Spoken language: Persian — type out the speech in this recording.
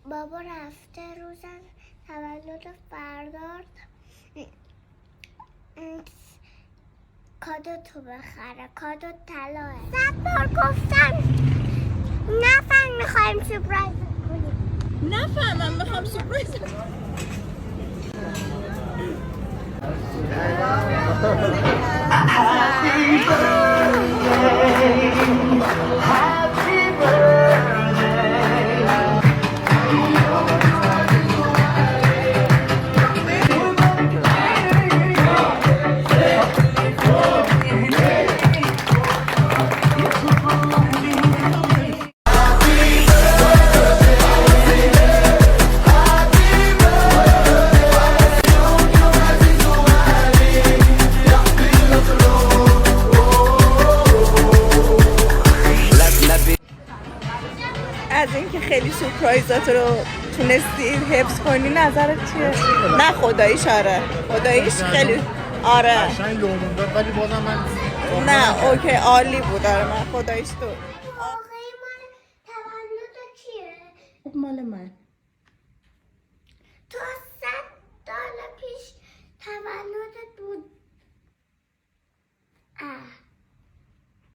بابا رفته روزن تولد فرداد کادو تو بخره. کادو طلاه. 100 بار گفتم نفهم میخوایم سپرایز کنیم. نفهمم میخوام سپرایز کنیم. از اینکه خیلی سورپرایزات رو تونستی حفظ کنی نظرت چیه؟ نه خداییش آره. خداییش خیلی آره. قشنگ لومون داد ولی بازم من نه اوکی عالی بود آره من خداییش تو. واقعی مال تولد کیه؟ مال من.